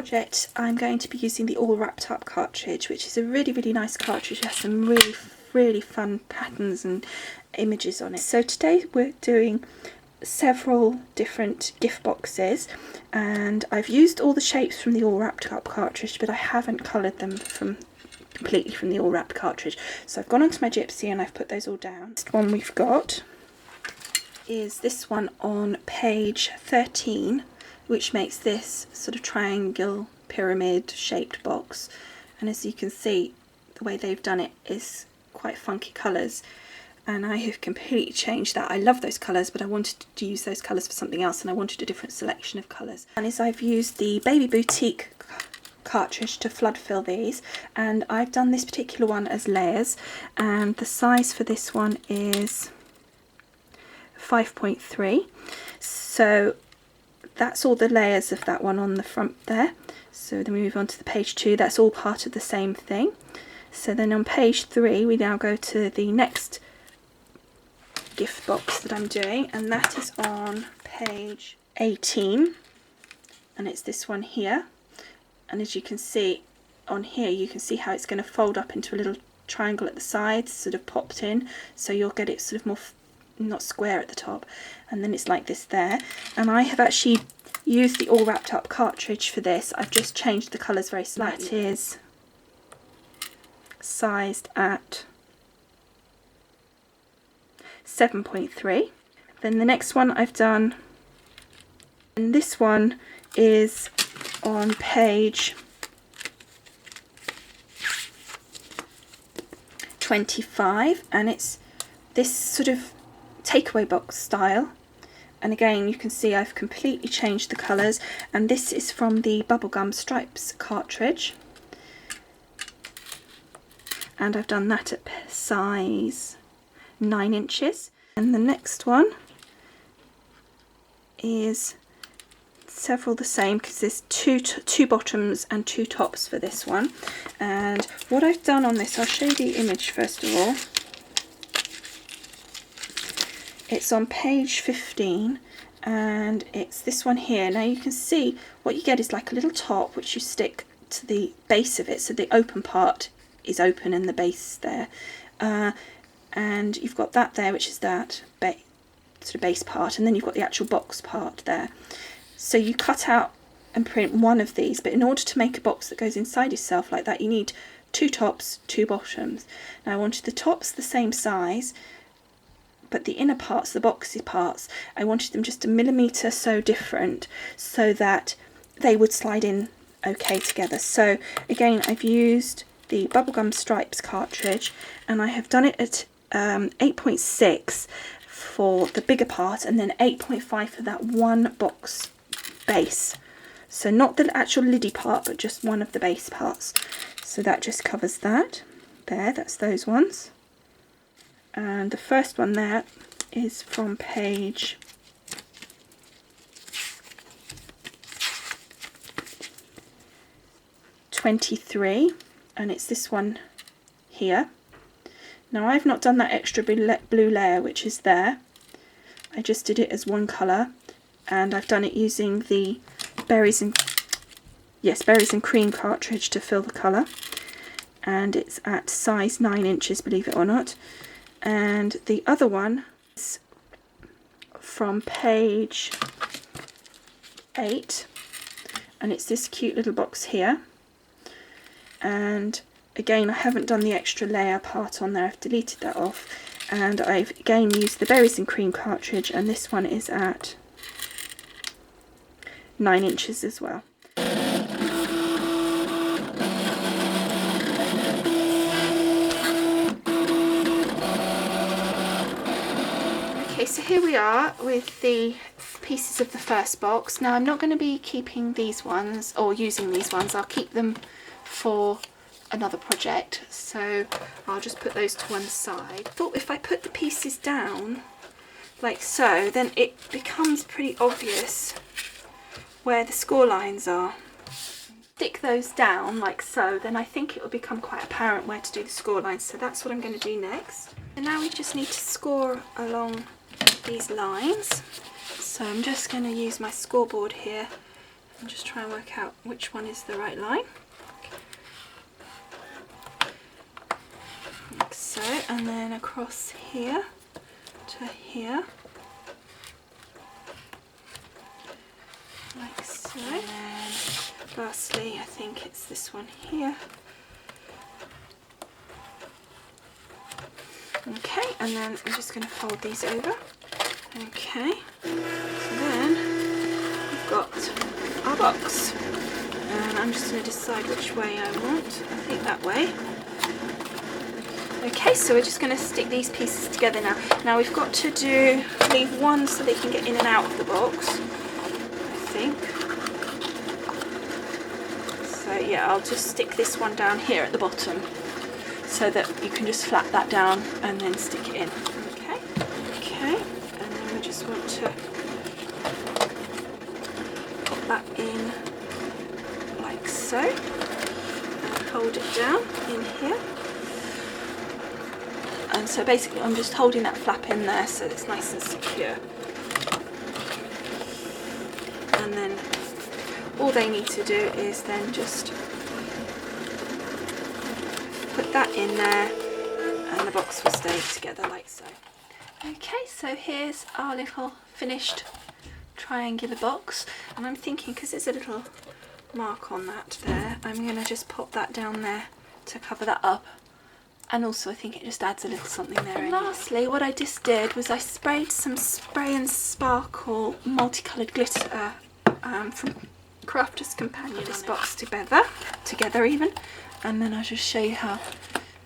project I'm going to be using the All Wrapped Up cartridge, which is a really nice cartridge. It has some really fun patterns and images on it. So today we're doing several different gift boxes, and I've used all the shapes from the All Wrapped Up cartridge, but I haven't coloured them completely from the All Wrapped cartridge. So I've gone onto my Gypsy and I've put those all down. The one we've got is this one on page 13, which makes this sort of triangle pyramid shaped box, and as you can see, the way they've done it is quite funky colours, and I have completely changed that. I love those colours, but I wanted to use those colours for something else, and I wanted a different selection of colours. And is I've used the Baby Boutique cartridge to flood fill these, and I've done this particular one as layers, and the size for this one is 5.3. So that's all the layers of that one on the front there. So then we move on to the page 2, that's all part of the same thing. So then on page 3 we now go to the next gift box that I'm doing, and that is on page 18, and it's this one here. And as you can see on here, you can see how it's going to fold up into a little triangle at the sides, sort of popped in, so you'll get it sort of more not square at the top, and then it's like this there. And I have actually used the All Wrapped Up cartridge for this. I've just changed the colours very slightly. That is sized at 7.3. Then the next one I've done, and this one is on page 25, and it's this sort of takeaway box style, and again you can see I've completely changed the colours, and this is from the Bubblegum Stripes cartridge, and I've done that at size 9 inches. And the next one is several the same, because there's two bottoms and 2 tops for this one. And what I've done on this, I'll show you the image first of all. It's on page 15, and it's this one here. Now you can see what you get is like a little top which you stick to the base of it, so the open part is open and the base there, and you've got that there, which is that sort of base part, and then you've got the actual box part there. So you cut out and print one of these, but in order to make a box that goes inside yourself like that, you need 2 tops, 2 bottoms. Now I wanted the tops the same size, but the inner parts, the boxy parts, I wanted them just a millimetre so different, so that they would slide in okay together. So again, I've used the Bubblegum Stripes cartridge, and I have done it at 8.6 for the bigger part, and then 8.5 for that one box base. So not the actual liddy part, but just one of the base parts. So that just covers that. There, that's those ones. And the first one there is from page 23, and it's this one here. Now I've not done that extra blue layer which is there. I just did it as one colour, and I've done it using the Berries and Cream cartridge to fill the colour, and it's at size 9 inches, believe it or not. And the other one is from page 8, and it's this cute little box here. And again, I haven't done the extra layer part on there, I've deleted that off, and I've again used the Berries and Cream cartridge, and this one is at 9 inches as well. Okay, so here we are with the pieces of the first box. Now I'm not going to be keeping these ones or using these ones, I'll keep them for another project, so I'll just put those to one side. I thought if I put the pieces down like so, then it becomes pretty obvious where the score lines are. Stick those down like so, then I think it will become quite apparent where to do the score lines, so that's what I'm going to do next. And now we just need to score along these lines, so I'm just going to use my scoreboard here and just try and work out which one is the right line. Like so, and then across here to here. Like so. And then lastly, I think it's this one here. Okay, and then I'm just going to fold these over. Okay, so then we've got our box, and I'm just going to decide which way I want. I think that way. Okay, so we're just going to stick these pieces together now. Now we've got to leave one so they can get in and out of the box, I think. So yeah, I'll just stick this one down here at the bottom, so that you can just flap that down and then stick it in. Okay, and then we just want to pop that in like so, and hold it down in here. And so basically I'm just holding that flap in there so it's nice and secure. And then all they need to do is then just put that in there, and the box will stay together like so. Okay, so here's our little finished triangular box, and I'm thinking, because there's a little mark on that there, I'm going to just pop that down there to cover that up, and also I think it just adds a little something there. And lastly, what I just did was I sprayed some Spray and Sparkle multicoloured glitter from Crafter's Companion. This box together even. And then I'll just show you how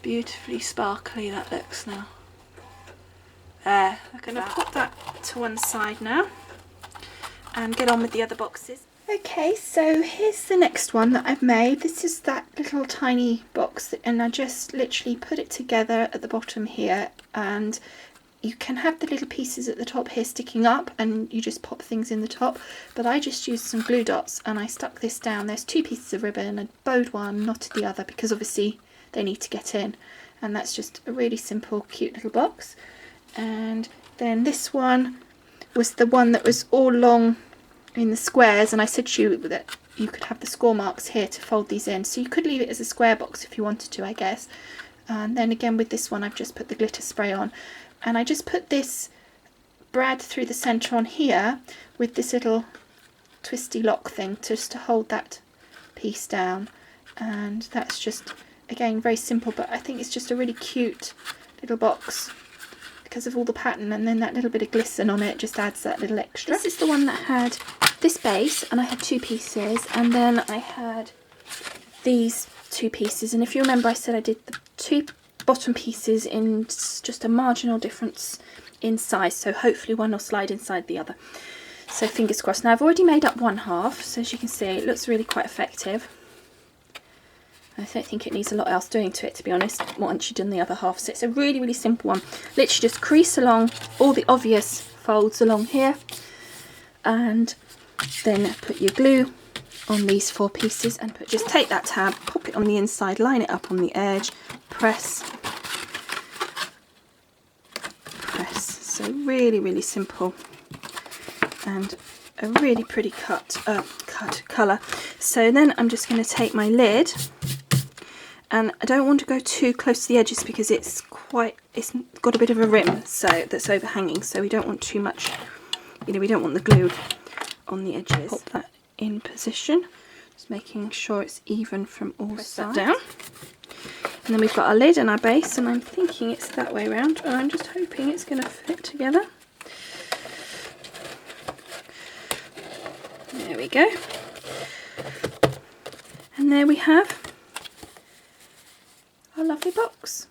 beautifully sparkly that looks now. There, I'm going to put that to one side now and get on with the other boxes. Okay, so here's the next one that I've made. This is that little tiny box, and I just literally put it together at the bottom here, and you can have the little pieces at the top here sticking up and you just pop things in the top, but I just used some glue dots and I stuck this down. There's two pieces of ribbon, I bowed one, knotted the other, because obviously they need to get in, and that's just a really simple cute little box. And then this one was the one that was all long in the squares, and I said to you that you could have the score marks here to fold these in, so you could leave it as a square box if you wanted to, I guess. And then again with this one I've just put the glitter spray on, and I just put this brad through the centre on here with this little twisty lock thing just to hold that piece down, and that's just again very simple, but I think it's just a really cute little box because of all the pattern, and then that little bit of glisten on it just adds that little extra. This is the one that had this base, and I had two pieces, and then I had these two pieces, and if you remember I said I did the two bottom pieces in just a marginal difference in size, so hopefully one will slide inside the other, so fingers crossed. Now I've already made up one half, so as you can see it looks really quite effective. I don't think it needs a lot else doing to it, to be honest, once you've done the other half. So it's a really, really simple one. Literally just crease along all the obvious folds along here, and then put your glue on these four pieces, and just take that tab, pop it on the inside, line it up on the edge, press. So really, really simple, and a really pretty colour. So then I'm just going to take my lid, and I don't want to go too close to the edges because it's got a bit of a rim so that's overhanging, so we don't want too much, we don't want the glue on the edges. Pop that in position, just making sure it's even from all sides. That down, and then we've got our lid and our base, and I'm thinking it's that way around, and I'm just hoping it's going to fit together. There we go, and there we have our lovely box.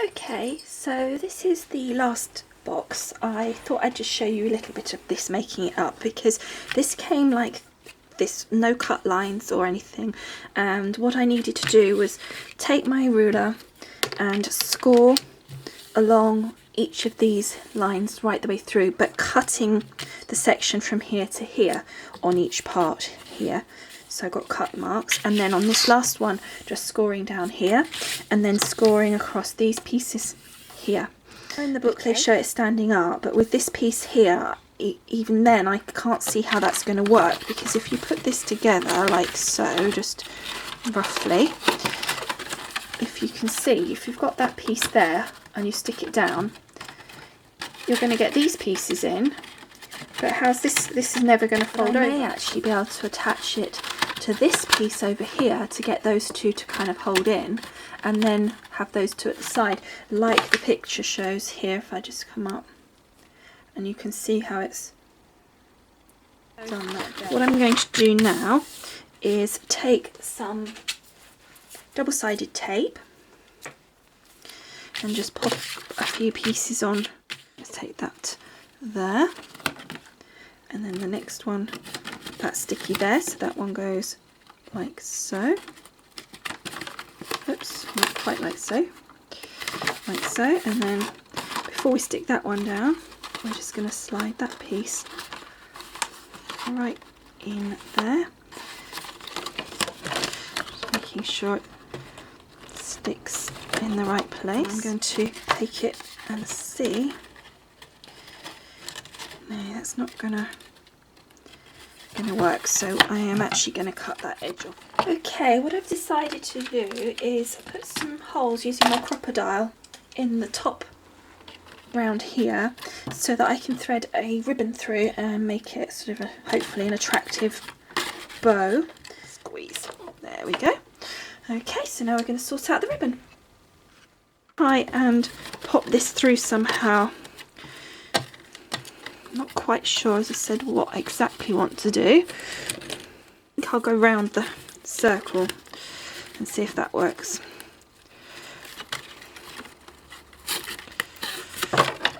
Okay, so this is the last box. I thought I'd just show you a little bit of this making it up, because this came like this, no cut lines or anything, and what I needed to do was take my ruler and score along each of these lines right the way through, but cutting the section from here to here on each part here. So I got cut marks, and then on this last one just scoring down here and then scoring across these pieces here. In the book they show it standing up, but with this piece here even then I can't see how that's going to work, because if you put this together like so, just roughly, if you can see, if you've got that piece there and you stick it down, you're going to get these pieces in, but how's this is never going to fold over. I may actually be able to attach it to this piece over here to get those two to kind of hold in, and then have those two at the side like the picture shows here. If I just come up, and you can see how it's done that there. What I'm going to do now is take some double-sided tape and just pop a few pieces on. Let's take that there, and then the next one, that's sticky there, so that one goes like so. Oops, not quite like so. Like so, and then before we stick that one down, we're just going to slide that piece right in there, just making sure it sticks in the right place. I'm going to take it and see. No, that's not gonna work, so I am actually going to cut that edge off. Okay, what I've decided to do is put some holes using my crocodile in the top round here, so that I can thread a ribbon through and make it sort of hopefully an attractive bow. Squeeze. There we go. Okay, so now we're going to sort out the ribbon. Try and pop this through somehow. Not quite sure, as I said, what I exactly want to do. I think I'll go round the circle and see if that works.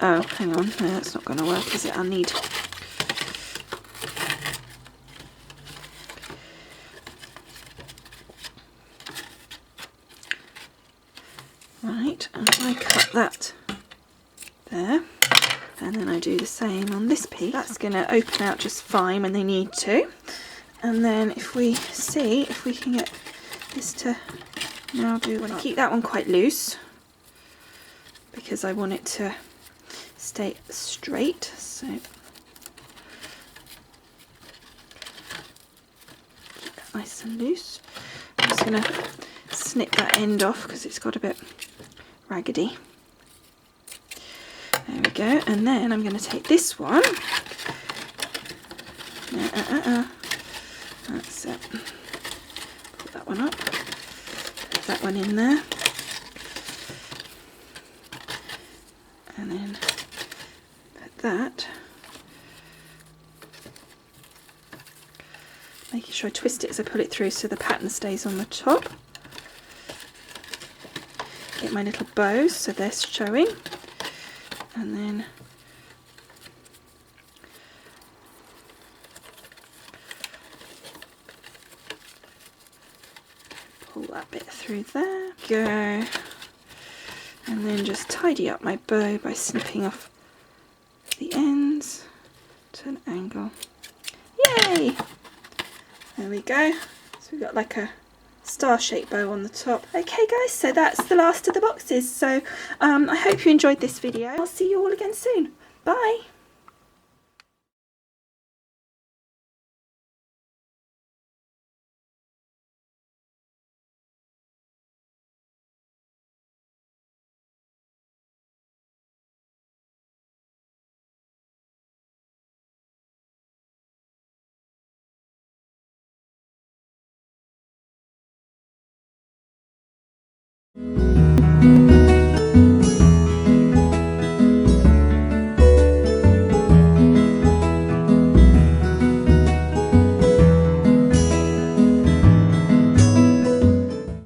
Oh, hang on, no, that's not going to work, is it? I need... Right, and I cut that there, and then I do the same on this piece. That's going to open out just fine when they need to. And then if we see if we can get this to now do... I keep that one quite loose because I want it to stay straight, so keep that nice and loose. I'm just going to snip that end off because it's got a bit raggedy. There we go, and then I'm going to take this one. That's it. Put that one up. Put that one in there. And then put that. Making sure I twist it as I pull it through so the pattern stays on the top. Get my little bows so they're showing. And then pull that bit through there. Go. And then just tidy up my bow by snipping off the ends to an angle. Yay! There we go. So we've got like a star-shaped bow on the top. Okay guys, so that's the last of the boxes. So I hope you enjoyed this video. I'll see you all again soon. Bye!